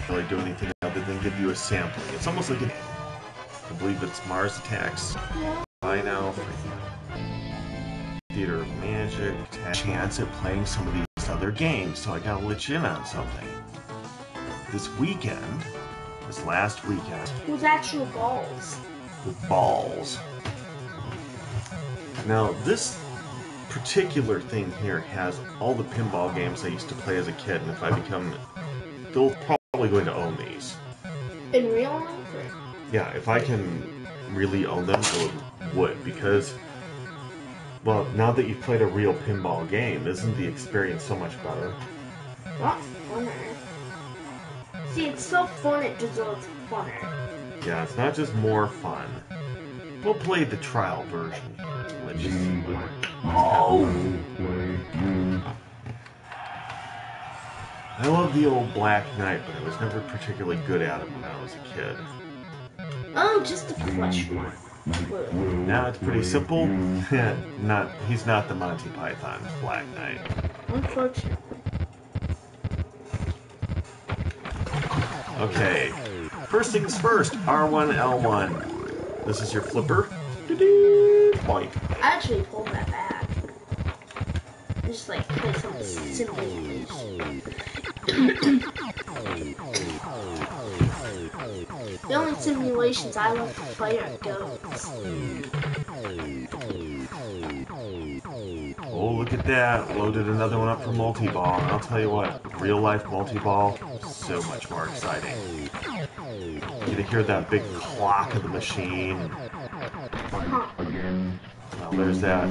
really do anything other than give you a sampling. It's almost like I believe it's Mars Attacks. Buy now for Theater of Magic. Chance at playing some of these other games, so I gotta let you in on something. This weekend, this last weekend, with actual balls. With balls. Now, this particular thing here has all the pinball games I used to play as a kid, and if I become... they're probably going to own these. In real life? Or? Yeah, if I can really own them, they would, because... well, now that you've played a real pinball game, isn't the experience so much better? Not funner. See, it's so fun, it just looks funner. Yeah, it's not just more fun. We'll play the trial version. Let's just see what... I love the old Black Knight, but I was never particularly good at it when I was a kid. Oh, just the flesh one. Now it's pretty simple. He's not the Monty Python's Black Knight. Unfortunately. Okay. First things first, R1, L1. This is your flipper. Point. I actually pulled that back. Just like play some simulation. The only simulations I love to play are ghosts. Oh, look at that. Loaded another one up for multi-ball. And I'll tell you what, real life multi-ball, so much more exciting. You get to hear that big clock of the machine. Well, there's that.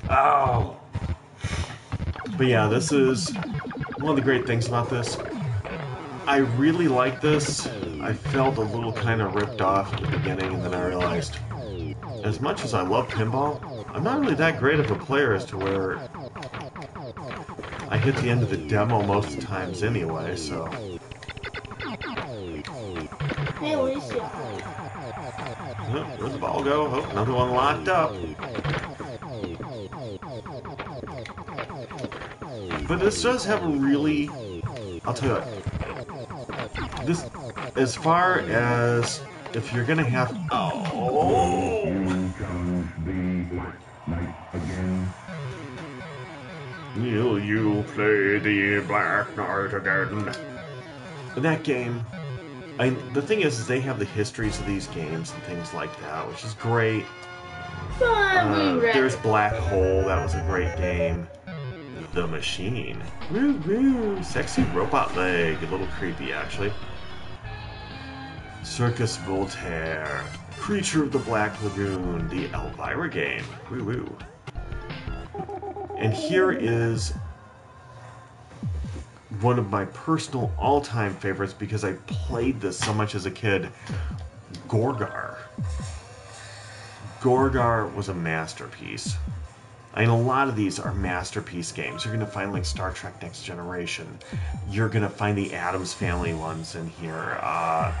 Oh! But yeah, this is one of the great things about this. I really like this. I felt a little kind of ripped off at the beginning, and then I realized, as much as I love pinball, I'm not really that great of a player as to where I hit the end of the demo most of the times anyway, so... Hey, Alicia. Oh, where'd the ball go? Oh, another one locked up. But this does have a really... I'll tell you what. This, as far as if you're gonna have... Oh! Will you play the Black Knight again? In that game, the thing is they have the histories of these games and things like that, which is great. There's Black Hole, that was a great game. The Machine. Woo woo! Sexy robot leg. A little creepy, actually. Circus Voltaire. Creature of the Black Lagoon. The Elvira game. Woo woo. And here is one of my personal all-time favorites because I played this so much as a kid. Gorgar. Gorgar was a masterpiece. I mean, a lot of these are masterpiece games. You're going to find, like, Star Trek Next Generation. You're going to find the Addams Family ones in here. I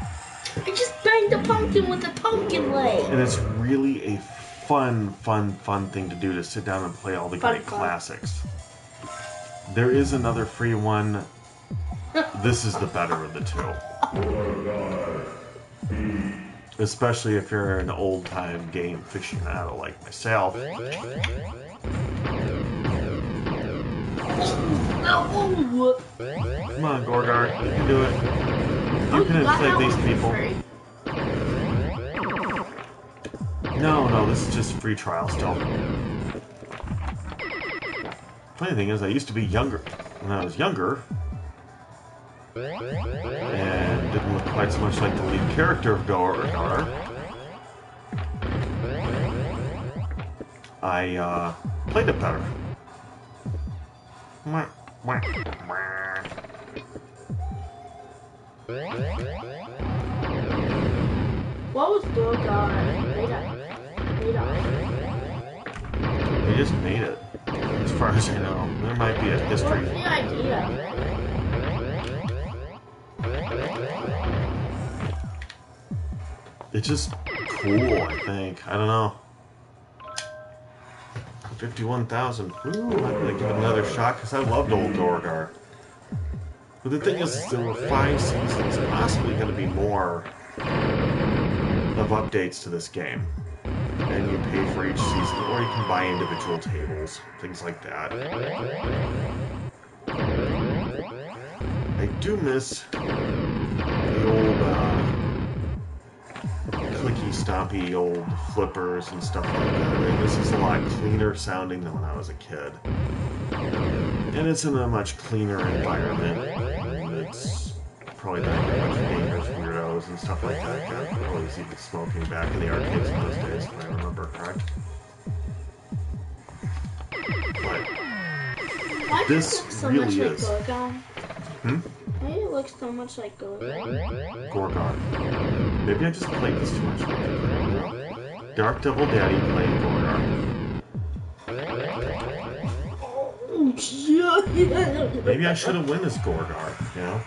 just banged a pumpkin with a pumpkin leg. And it's really a fun thing to do, to sit down and play all the great classics. There is another free one. This is the better of the two. Especially if you're an old-time game aficionado like myself. Come on, Gorgar, you can do it. You can enslave these people. No, this is just free trial still. Funny thing is, I used to be younger when I was younger. And didn't look quite so much like the lead character of Gorgar. I played it better. What was Gorgar made of? They just made it, as far as I know. There might be a history. What's the idea? It's just cool, I think. I don't know. 51,000. Ooh, I'm gonna give it another shot because I loved old Gorgar. But the thing is, there were 5 seasons, possibly going to be more of updates to this game. And you pay for each season, or you can buy individual tables, things like that. I do miss the old clicky, stompy old flippers and stuff like that. I mean, this is a lot cleaner sounding than when I was a kid. And it's in a much cleaner environment. It's probably not that much dangerous weirdos and stuff like that. There was even smoking back in the arcades in those days, if I remember correct. But Why this does it look so really much like is. Gorgon? Hmm? Why do it look so much like Gorgon? Gorgar. Maybe I just played this too much. DarthDevilDaddy playing Gorgar. Maybe I should have won as Gorgar, you know?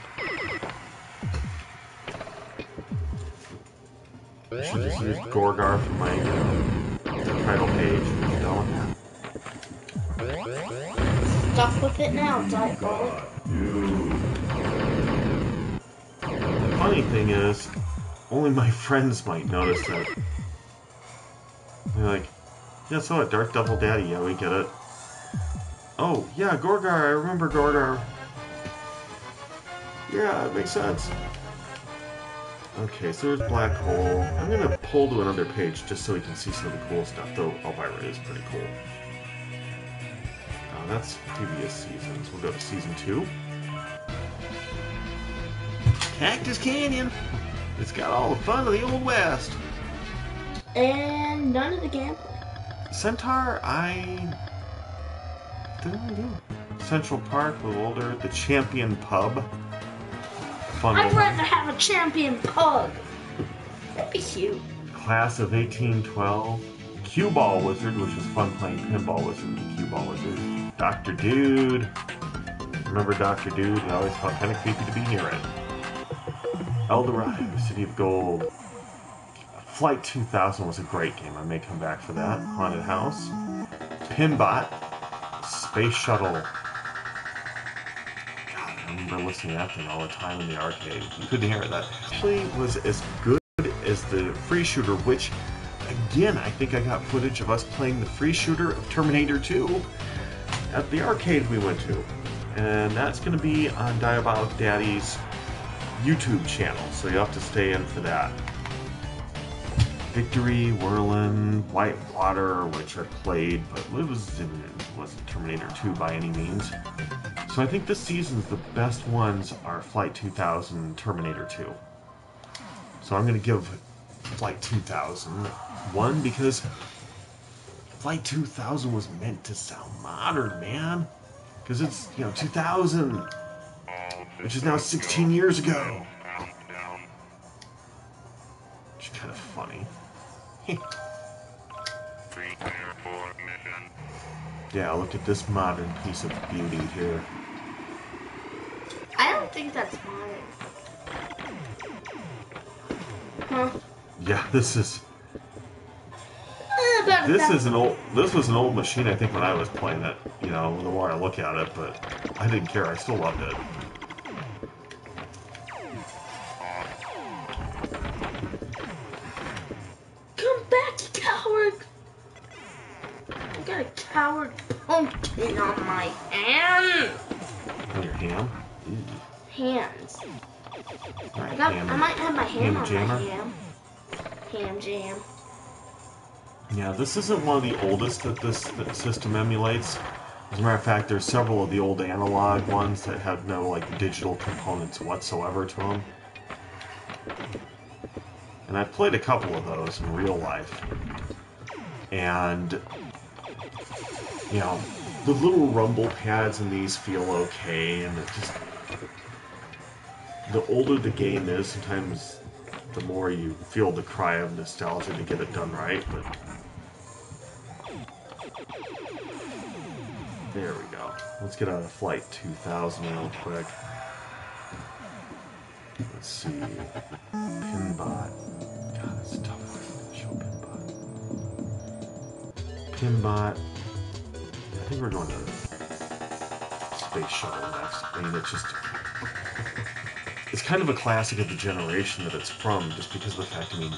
I should just use Gorgar for my title page. You know? Stuck with it now, Diabolic. The funny thing is, only my friends might notice that. They're like, yeah, so what, DarthDevilDaddy, yeah, we get it. Oh, yeah, Gorgar, I remember Gorgar. Yeah, it makes sense. Okay, so there's Black Hole. I'm gonna pull to another page just so we can see some of the cool stuff, though Elvira is pretty cool. That's previous seasons. We'll go to season 2. Cactus Canyon! It's got all the fun of the Old West. And none of the gameplay. Centaur, I didn't do. Central Park, a little older. The Champion Pub. Fun. I'd rather have a champion pug. That'd be cute. Class of 1812. Cue Ball Wizard, which was fun playing Pinball Wizard and Cue Ball Wizard. Dr. Dude. Remember Dr. Dude? It always felt kind of creepy to be near it. Eldorado, City of Gold. Flight 2000 was a great game. I may come back for that. Haunted House. Pinbot. Space Shuttle. God, I remember listening to that thing all the time in the arcade. You couldn't hear it. That actually was as good as the free shooter, which, again, I think I got footage of us playing the free shooter of Terminator 2 at the arcade we went to. And that's going to be on DarthDevilDaddy's YouTube channel, so you have to stay in for that. Victory, Whirlin, Whitewater, which I played, but it wasn't Terminator 2 by any means. So I think this season's the best ones are Flight 2000 and Terminator 2. So I'm going to give Flight 2000 1 because Flight 2000 was meant to sound modern, man. Because it's, 2000, which is now 16 years ago. Which is kind of funny. Yeah, look at this modern piece of beauty here. I don't think that's modern. Huh? Yeah, this is About this was an old machine, I think, when I was playing it, the more I look at it, but I didn't care, I still loved it. Come back, you coward! I got a coward pumpkin on my hand. On your ham? Ew. Hands. Right, I might have my hand on jammer? my ham. Ham jam. Yeah, this isn't one of the oldest that this system emulates. As a matter of fact, there's several of the old analog ones that have no digital components whatsoever to them. And I've played a couple of those in real life. And, the little rumble pads in these feel okay, and it just... The older the game is, sometimes the more you feel the cry of nostalgia to get it done right, but... There we go. Let's get out of Flight 2000 real quick. Let's see. Pinbot. God, that's a tough one to show Timbot. I think we're going to Space Shuttle next. I mean, it's kind of a classic of the generation that it's from, just because of the fact, I mean,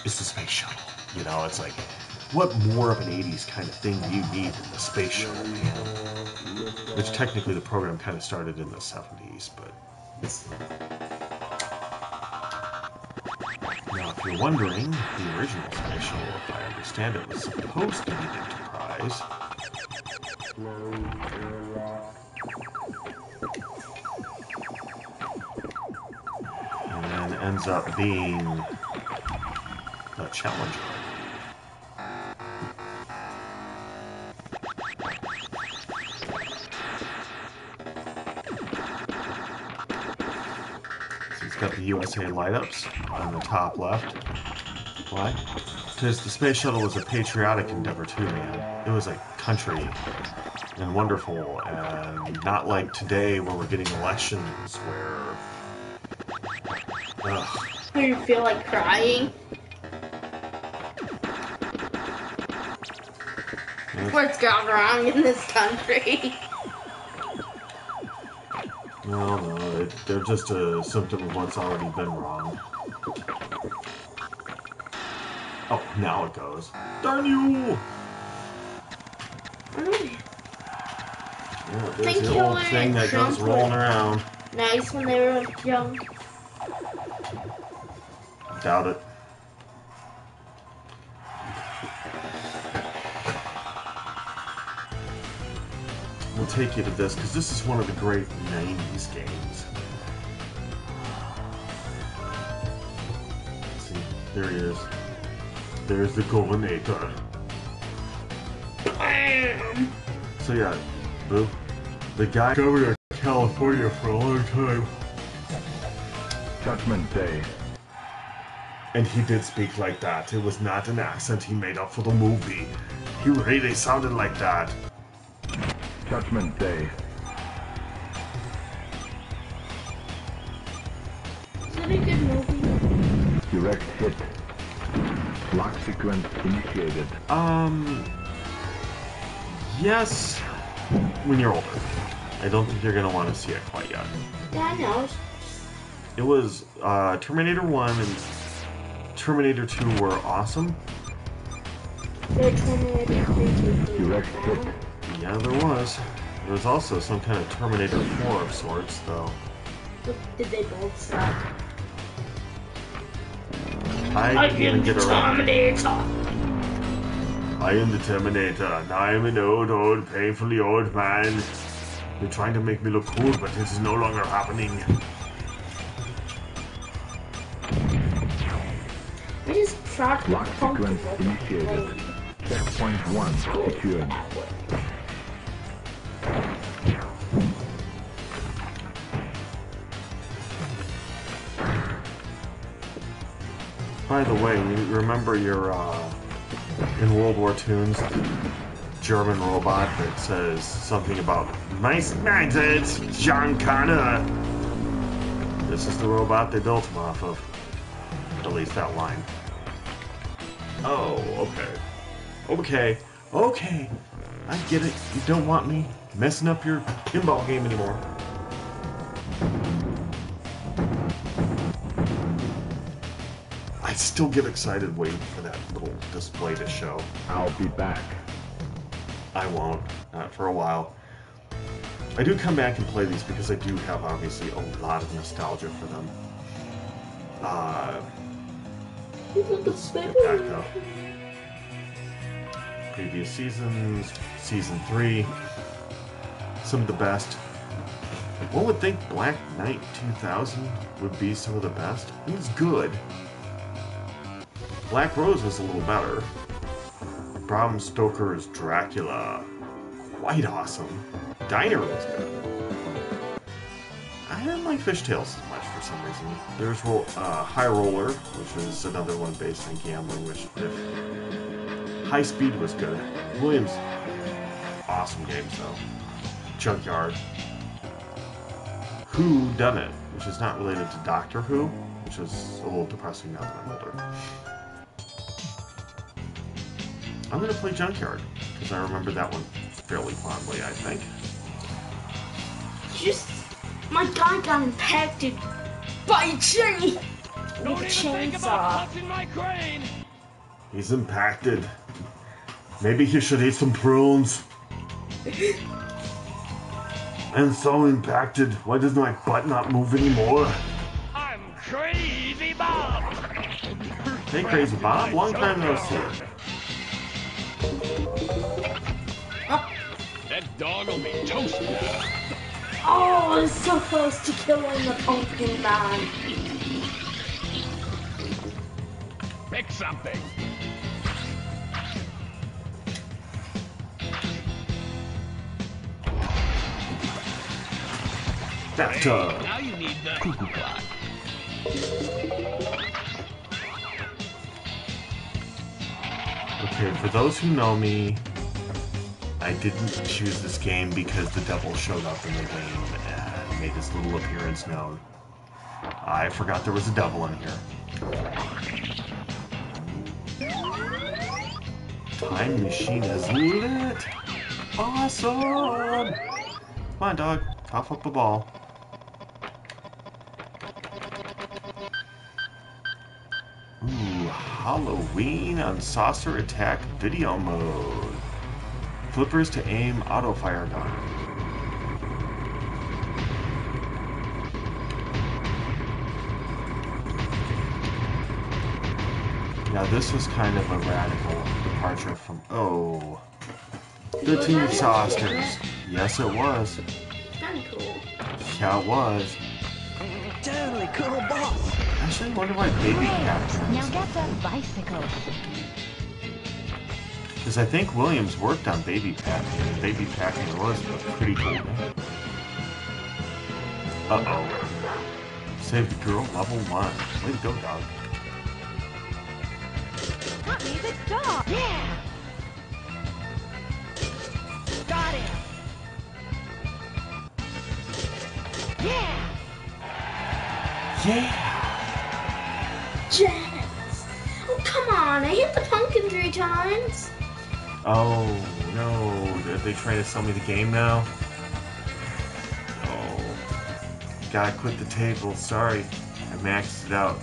it's the Space Shuttle. You know, it's like, what more of an 80s kind of thing do you need than the Space Shuttle, man? Which technically the program kind of started in the 70s, but... Now, if you're wondering, the original Space Shuttle, if I understand it, was supposed to be Enterprise. And then ends up being a Challenger. So it's got the USA light-ups on the top left. Why? Because the Space Shuttle was a patriotic endeavor too, man. It was a country and wonderful, and not like today where we're getting elections where... Ugh. Do you feel like crying? What's gone wrong in this country? No, they're just a symptom of what's already been wrong. Oh, now it goes. Darn you! Yeah, there's the old thing that goes rolling around. Nice when they were young. Doubt it. We'll take you to this, because this is one of the great 90s games. Let's see, there he is. There's the Governator. Bam! So yeah, Boo, the guy governor of California for a long time. Judgment Day. And he did speak like that. It was not an accent he made up for the movie. He really sounded like that. Judgment Day. Is it a good movie? Direct hit. Lock sequence initiated. Yes, when you're older. I don't think you're gonna want to see it quite yet. Yeah, I know. It was, Terminator 1 and Terminator 2 were awesome. Direct hit. Yeah, there was. There was also some kind of Terminator 4 of sorts, though. Did they both suck? I didn't even get around. Terminator. I am the Terminator, and I am an old, painfully old man. You're trying to make me look cool, but this is no longer happening. I just tried to Lock sequence initiated. Checkpoint 1 secured. By the way, you remember your, in World War II's German robot that says something about "Nice night, it's John Connor." This is the robot they built him off of. At least that line. Oh, okay. Okay. I get it. You don't want me messing up your pinball game anymore. I still get excited waiting for that little display to show. I'll be back. I won't. Not for a while. I do come back and play these because I do have, obviously, a lot of nostalgia for them. Get back up. Previous seasons, Season 3. Some of the best. One would think Black Knight 2000 would be some of the best. It was good. Black Rose was a little better. Bram Stoker's Dracula, quite awesome. Diner was good. I didn't like Fishtails as much for some reason. There's High Roller, which is another one based on gambling, which High Speed was good. Williams, awesome games though. Junkyard. Who Done It, which is not related to Doctor Who, which is a little depressing now that I'm older. I'm gonna play Junkyard, because I remember that one fairly fondly, I think. My guy got impacted by a tree with a chainsaw. He's impacted. Maybe he should eat some prunes. I'm so impacted. Why does my butt not move anymore? I'm Crazy Bob. Hey, Crazy Bob. Long time no see. That dog will be toast now. Oh, I was so close to killing the pumpkin man. Pick something. Bathtub. Now you need the cuckoo clock. Okay, for those who know me, I didn't choose this game because the devil showed up in the game and made his little appearance known. I forgot there was a devil in here. Time machine is lit! Awesome! Come on, dog. Cough up the ball. Ooh, Halloween on Saucer Attack video mode. Flippers to aim, auto fire gun. Now this was kind of a radical departure from, oh, 13 Saucers. Yes, it was. Kinda cool. Yeah, it was. Totally cool boss. Actually, I wonder why Baby Captain. Now get that bicycle. Because I think Williams worked on Baby Pac-Man, and Baby Pac-Man was a pretty cool game. Uh-oh. Save the girl, level 1. Way to go, dog. Got me the dog. Yeah. Got him. Yeah. Yeah! Jazz! Oh, come on, I hit the pumpkin 3 times. Oh, no. Are they trying to sell me the game now? Oh. Gotta quit the table. Sorry. I maxed it out.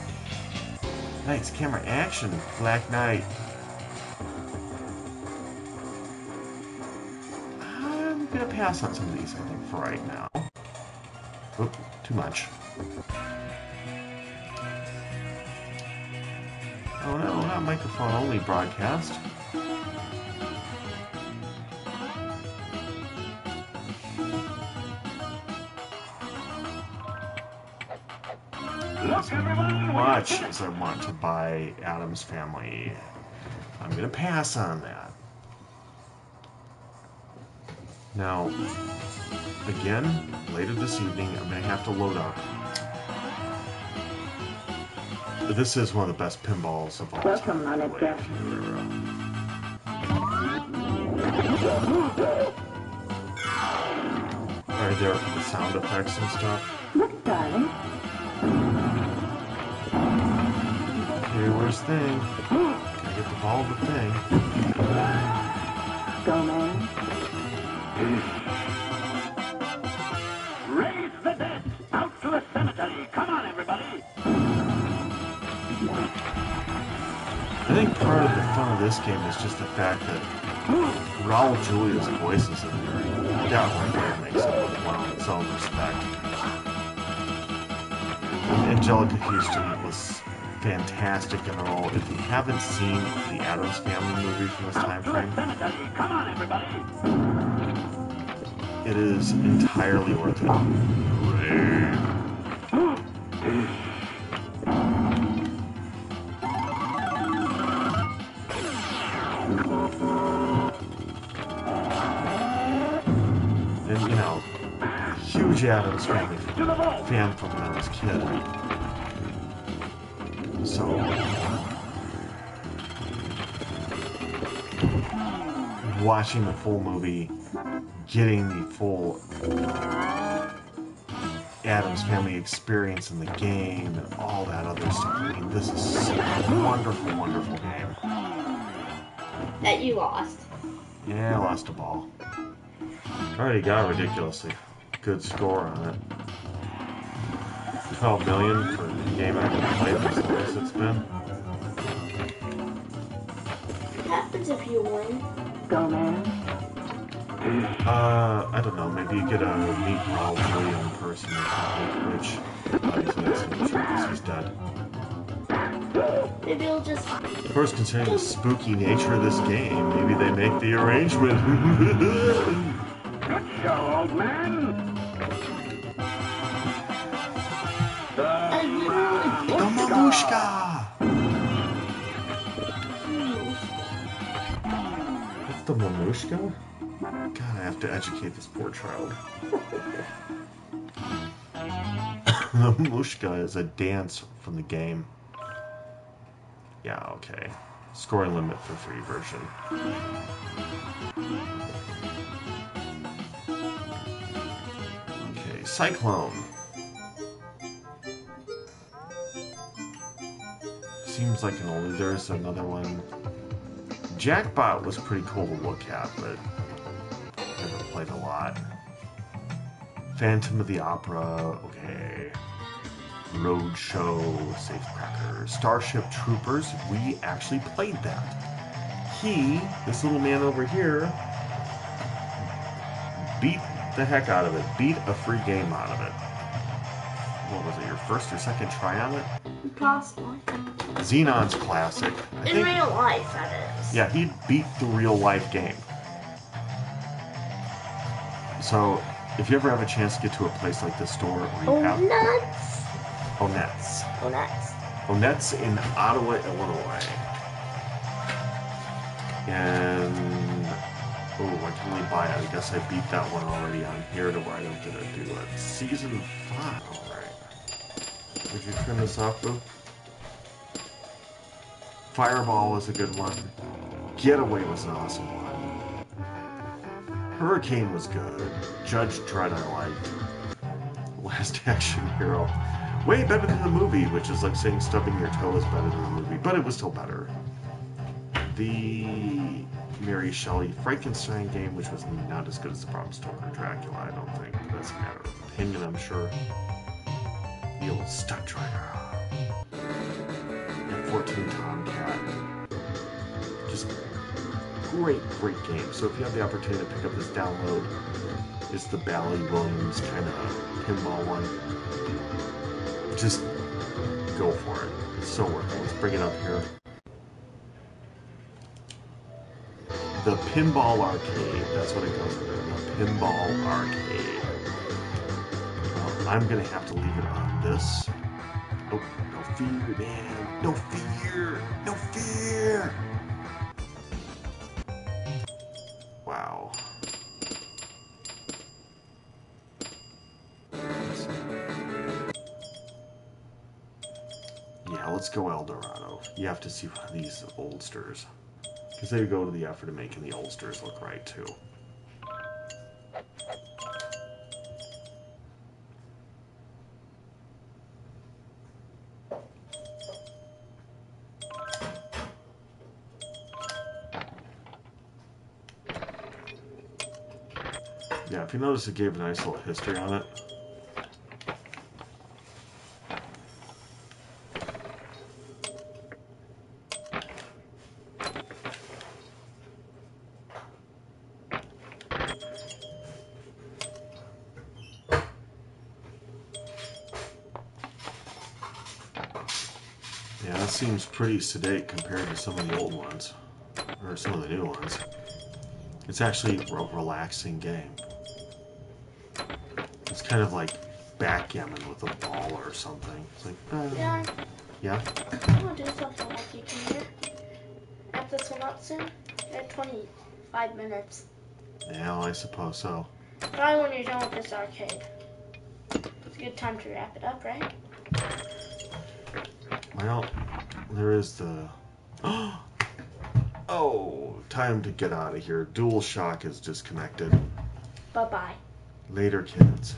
Lights, camera, action. Black Knight. I'm gonna pass on some of these, I think, for right now. Oop, too much. Oh no, not microphone only broadcast. As much as I want to buy Addams Family, I'm gonna pass on that. Now, again, later this evening, I'm gonna have to load up. This is one of the best pinballs of all time. Right there for the sound effects and stuff. Look, darling. Okay, where's Thing? Gotta get the ball of the Thing. Go, man. Raise the dead! Out to the cemetery! Come on, everybody! I think part of the fun of this game is just the fact that Raul Julia's voice is in there. That right there makes it worthwhile in its own respect. Angelica Houston was fantastic in the role. If you haven't seen the Addams Family movie from this time frame, Come on, everybody! it is entirely worth it. And, you know, huge Addams Family fan from when I was a kid. So, watching the full movie, getting the full Addams Family experience in the game, and all that other stuff. I mean, this is such a wonderful, wonderful game. That you lost. Yeah, I lost a ball. Already got a ridiculously good score on it. 12 million for a game I haven't played as long as it's been. What happens if you win? Go, man. I don't know, maybe you get a meet Raul Julia in person or something, which obviously that's not true because he's dead. Maybe you'll just... Of course, considering the spooky nature of this game, maybe they make the arrangement. Good show, old man. I literally The Mamushka! What's the Mamushka? God, I have to educate this poor child. The Mamushka is a dance from the game. Yeah, okay. Scoring limit for free version. Okay, Cyclone. Seems like an oldie. There's another one. Jackpot was pretty cool to look at, but never played a lot. Phantom of the Opera, okay. Roadshow, Safecracker, Starship Troopers. We actually played that. This little man over here, beat the heck out of it. Beat a free game out of it. What was it, your first or second try on it? Possibly. Xenon's classic. I In think, real life, that is. yeah, he beat the real life game. So, if you ever have a chance to get to a place like this store where you Oh, have nuts! Onette's. Oh, nuts. Onette's in Ottawa, Illinois. And I can only buy it. I guess I beat that one already on here to where I don't get to do it. Season 5. Alright. Would you turn this off, Boo? Fireball was a good one. Getaway was an awesome one. Hurricane was good. Judge Dredd I liked. Last Action Hero. Way better than the movie, which is like saying stubbing your toe is better than the movie, but it was still better. The Mary Shelley Frankenstein game, which was not as good as the Bram Stoker Dracula, I don't think, but that's a matter of opinion, I'm sure. The old Stunt Driver. F-14 Tomcat. Just great game. So if you have the opportunity to pick up this download, it's the Bally Williams kind of pinball one. Just go for it. It's so worth it. Let's bring it up here. The Pinball Arcade. That's what it goes under. The Pinball Arcade. I'm going to have to leave it on this. Oh, no fear, man. No fear. No fear. Wow. Yeah, let's go El Dorado. You have to see these oldsters. Because they go to the effort of making the oldsters look right, too. Yeah, if you notice, it gave a nice little history on it. Yeah, that seems pretty sedate compared to some of the old ones, or some of the new ones. It's actually a relaxing game. It's kind of like backgammon with a ball or something. It's like, Yeah. yeah. I'm gonna do something like you can hear. Wrap this one up soon. At 25 minutes. Yeah, well, I suppose so. Probably when you're done with this arcade. It's a good time to wrap it up, right? Well, there is the... Oh, time to get out of here. DualShock is disconnected. Bye-bye. Later, kids.